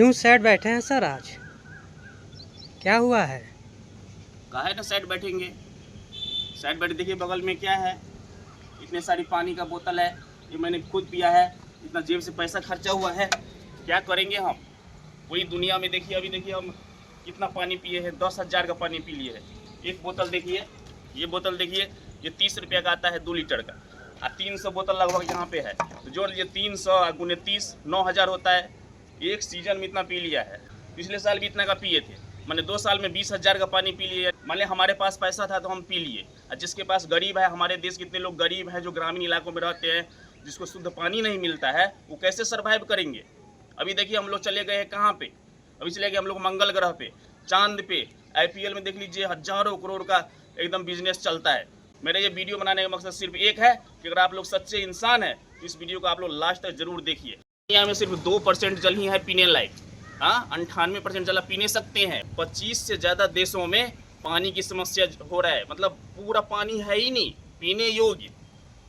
क्यों सैड बैठे हैं सर आज? क्या हुआ है? काहे ना साइड बैठेंगे। साइड बैठ देखिए बगल में क्या है, इतने सारी पानी का बोतल है, ये मैंने खुद पिया है, इतना जेब से पैसा खर्चा हुआ है। क्या करेंगे हम? पूरी दुनिया में देखिए, अभी देखिए हम कितना पानी पिए हैं, 10,000 का पानी पी लिए है। एक बोतल देखिए, ये बोतल देखिए, ये 30 रुपये का आता है 2 लीटर का, और 300 बोतल लगभग यहाँ पे है। तो जोड़ लीजिए 300 गुने 30, 9,000 होता है। एक सीजन में इतना पी लिया है। पिछले साल भी इतना का पिए थे। मैंने 2 साल में 20,000 का पानी पी लिए। मान लिया हमारे पास पैसा था तो हम पी लिए, और जिसके पास गरीब है, हमारे देश के इतने लोग गरीब हैं जो ग्रामीण इलाकों में रहते हैं, जिसको शुद्ध पानी नहीं मिलता है, वो कैसे सर्वाइव करेंगे? अभी देखिए हम लोग चले गए हैं कहाँ पे, अभी चले गए हम लोग मंगल ग्रह पे, चांद पे। IPL में देख लीजिए हजारों करोड़ का एकदम बिजनेस चलता है। मेरे ये वीडियो बनाने का मकसद सिर्फ एक है कि अगर आप लोग सच्चे इंसान हैं तो इस वीडियो को आप लोग लास्ट तक जरूर देखिए। दुनिया में सिर्फ 2% जल ही है पीने लायक। हाँ, 98% जल पीने सकते हैं। 25 से ज़्यादा देशों में पानी की समस्या हो रहा है, मतलब पूरा पानी है ही नहीं पीने योग्य।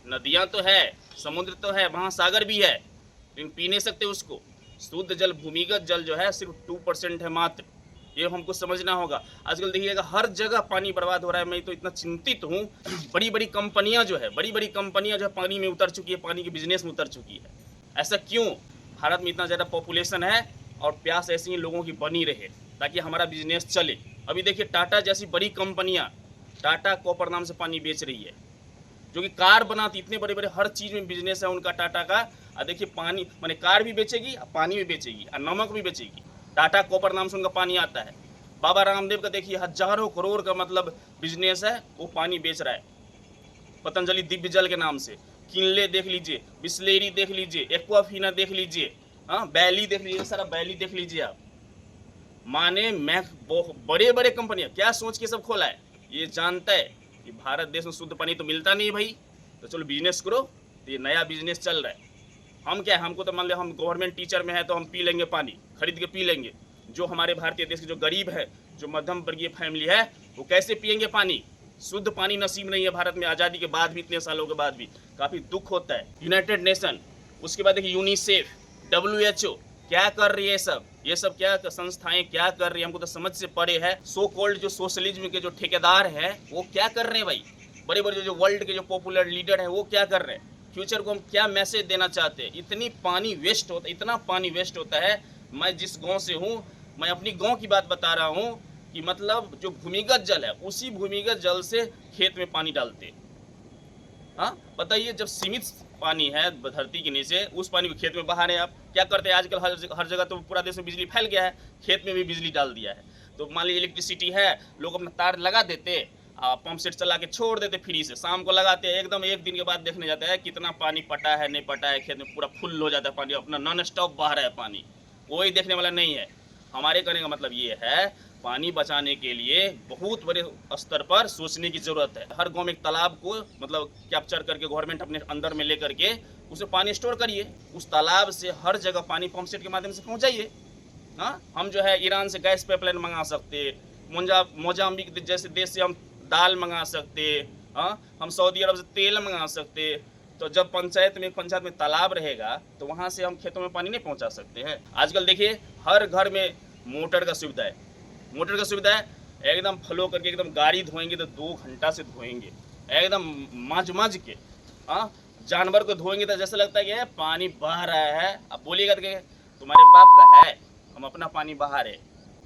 नदियाँ तो है, समुद्र तो है, महासागर भी है, लेकिन पी नहीं सकते उसको। शुद्ध जल, भूमिगत जल जो है सिर्फ 2% है मात्र। ये हमको समझना होगा। आजकल देखिएगा हर जगह पानी बर्बाद हो रहा है। मैं तो इतना चिंतित हूँ। बड़ी बड़ी कंपनियां जो है पानी में उतर चुकी है, पानी के बिजनेस में उतर चुकी है। ऐसा क्यों? भारत में इतना ज़्यादा पॉपुलेशन है और प्यास ऐसी ही लोगों की बनी रहे ताकि हमारा बिजनेस चले। अभी देखिए टाटा जैसी बड़ी कंपनियाँ, टाटा कॉपर नाम से पानी बेच रही है, जो कि कार बनाती, इतने बड़े बड़े हर चीज़ में बिजनेस है उनका टाटा का। और देखिए पानी माने कार भी बेचेगी, पानी भी बेचेगी, और नमक भी बेचेगी। टाटा कॉपर नाम से उनका पानी आता है। बाबा रामदेव का देखिए हजारों करोड़ का मतलब बिजनेस है, वो पानी बेच रहा है पतंजलि दिव्य जल के नाम से। किनले देख लीजिए, बिस्लेरी देख लीजिए, एक्वाफिना देख लीजिए, हाँ बैली देख लीजिए, सारा बैली देख लीजिए आप। माने मैं बड़े बड़े कंपनियां क्या सोच के सब खोला है? ये जानता है कि भारत देश में शुद्ध पानी तो मिलता नहीं भाई, तो चलो बिजनेस करो। तो ये नया बिजनेस चल रहा है। हम क्या है, हमको तो मान लो हम गवर्नमेंट टीचर में है तो हम पी लेंगे पानी, खरीद के पी लेंगे। जो हमारे भारतीय देश के जो गरीब है, जो मध्यम वर्गीय फैमिली है, वो कैसे पियेंगे पानी? शुद्ध पानी नसीब नहीं है भारत में। आज़ादी के बाद भी, इतने सालों के बाद भी काफ़ी दुख होता है। यूनाइटेड नेशन, उसके बाद देखिए यूनिसेफ, WHO क्या कर रही है? ये सब क्या संस्थाएं क्या कर रही है? हमको तो समझ से परे है। सो कॉल्ड जो सोशलिज्म के जो ठेकेदार है वो क्या कर रहे हैं भाई? बड़े बड़े जो वर्ल्ड के जो पॉपुलर लीडर हैं वो क्या कर रहे हैं? फ्यूचर को हम क्या मैसेज देना चाहते हैं? इतनी पानी वेस्ट होता, इतना पानी वेस्ट होता है। मैं जिस गांव से हूँ, मैं अपनी गांव की बात बता रहा हूँ कि मतलब जो भूमिगत जल है, उसी भूमिगत जल से खेत में पानी डालते हैं। हाँ बताइए, जब सीमित पानी है धरती के नीचे, उस पानी को खेत में बहा रहे हैं। आप क्या करते हैं आजकल? हर जगह तो पूरा देश में बिजली फैल गया है, खेत में भी बिजली डाल दिया है। तो मान लीजिए इलेक्ट्रिसिटी है, लोग अपना तार लगा देते, पंप सेट चला के छोड़ देते फ्री से, शाम को लगाते हैं, एकदम एक दिन के बाद देखने जाता है कितना पानी पटा है नहीं पटा है, खेत में पूरा फुल हो जाता है पानी, अपना नॉन स्टॉप बहा रहा है पानी। कोई देखने वाला नहीं है। हमारे कहने का मतलब ये है, पानी बचाने के लिए बहुत बड़े स्तर पर सोचने की जरूरत है। हर गांव में एक तालाब को मतलब कैप्चर करके गवर्नमेंट अपने अंदर में लेकर के उसे पानी स्टोर करिए। उस तालाब से हर जगह पानी पंप सेट के माध्यम से पहुंचाइए। हाँ, हम जो है ईरान से गैस पाइपलाइन मंगा सकते, मोजाम्बिक जैसे देश से हम दाल मंगा सकते, हाँ हम सऊदी अरब से तेल मंगा सकते। तो जब पंचायत में तालाब रहेगा तो वहाँ से हम खेतों में पानी नहीं पहुँचा सकते हैं? आजकल देखिए हर घर में मोटर का सुविधा है। मोटर का सुविधा है, एकदम फ्लो करके एकदम गाड़ी धोएंगे तो 2 घंटा से धोएंगे, एकदम मज के। हाँ, जानवर को धोएंगे तो जैसा लगता है कि पानी बह रहा है। अब बोलिएगा तो तुम्हारे बाप का है, हम अपना पानी बहा रहे,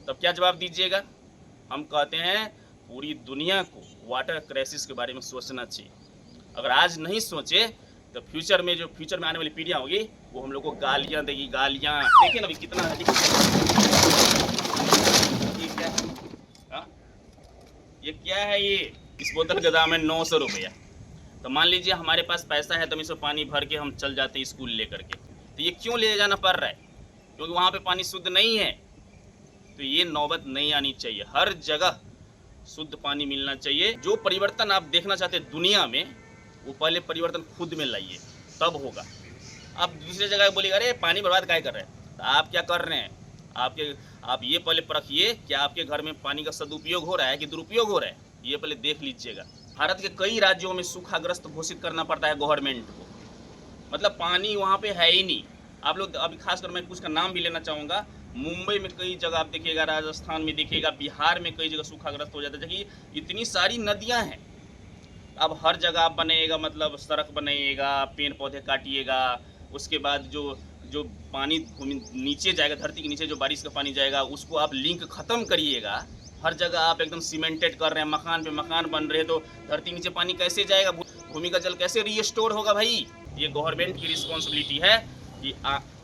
तब क्या जवाब दीजिएगा? हम कहते हैं पूरी दुनिया को वाटर क्राइसिस के बारे में सोचना चाहिए। अगर आज नहीं सोचे तो फ्यूचर में आने वाली पीढ़ियाँ होगी वो हम लोग को गालियाँ देगी, गालियाँ। देखिए ना अभी कितना है, ये क्या है? ये इस बोतल का दाम है 900 रुपया। तो मान लीजिए हमारे पास पैसा है तो हम इसमें पानी भर के हम चल जाते स्कूल लेकर के, तो ये क्यों ले जाना पड़ रहा है? क्योंकि वहाँ पे पानी शुद्ध नहीं है। तो ये नौबत नहीं आनी चाहिए। हर जगह शुद्ध पानी मिलना चाहिए। जो परिवर्तन आप देखना चाहते हैं दुनिया में, वो पहले परिवर्तन खुद में लाइए, तब होगा। आप दूसरी जगह बोलिएगा अरे पानी बर्बाद काहे कर रहे हैं, तो आप क्या कर रहे हैं? आप ये पहले परखिए कि आपके घर में पानी का सदुपयोग हो रहा है कि दुरुपयोग हो रहा है, ये पहले देख लीजिएगा। भारत के कई राज्यों में सूखाग्रस्त घोषित करना पड़ता है गवर्नमेंट को, मतलब पानी वहाँ पे है ही नहीं। आप लोग अभी खासकर मैं कुछ का नाम भी लेना चाहूँगा, मुंबई में कई जगह आप देखिएगा, राजस्थान में देखिएगा, बिहार में कई जगह सूखाग्रस्त हो जाता है, जबकि इतनी सारी नदियां हैं। अब हर जगह आप बनाइएगा, मतलब सड़क बनाइएगा, पेड़ पौधे काटिएगा, उसके बाद जो जो पानी नीचे जाएगा, धरती के नीचे जो बारिश का पानी जाएगा, उसको आप लिंक ख़त्म करिएगा। हर जगह आप एकदम सीमेंटेड कर रहे हैं, मकान पे मकान बन रहे हैं, तो धरती नीचे पानी कैसे जाएगा, भूमि का जल कैसे रीस्टोर होगा भाई। ये गवर्नमेंट की रिस्पॉन्सिबिलिटी है कि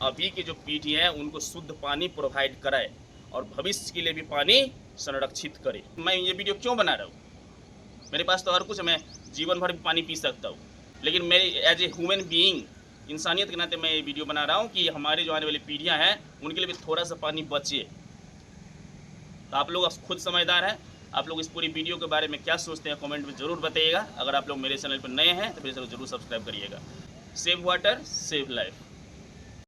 अभी की जो पीढ़ी है उनको शुद्ध पानी प्रोवाइड कराए और भविष्य के लिए भी पानी संरक्षित करे। मैं ये वीडियो क्यों बना रहा हूँ, मेरे पास तो हर कुछ, मैं जीवन भर भी पानी पी सकता हूँ, लेकिन मैं एज ए ह्यूमन बीइंग, इंसानियत के नाते मैं ये वीडियो बना रहा हूँ कि हमारे जो आने वाली पीढ़ियाँ हैं उनके लिए भी थोड़ा सा पानी बचे। तो आप लोग खुद समझदार हैं, आप लोग इस पूरी वीडियो के बारे में क्या सोचते हैं कमेंट में ज़रूर बताइएगा। अगर आप लोग मेरे चैनल पर नए हैं तो मेरे चैनल को जरूर सब्सक्राइब करिएगा। Save water save life.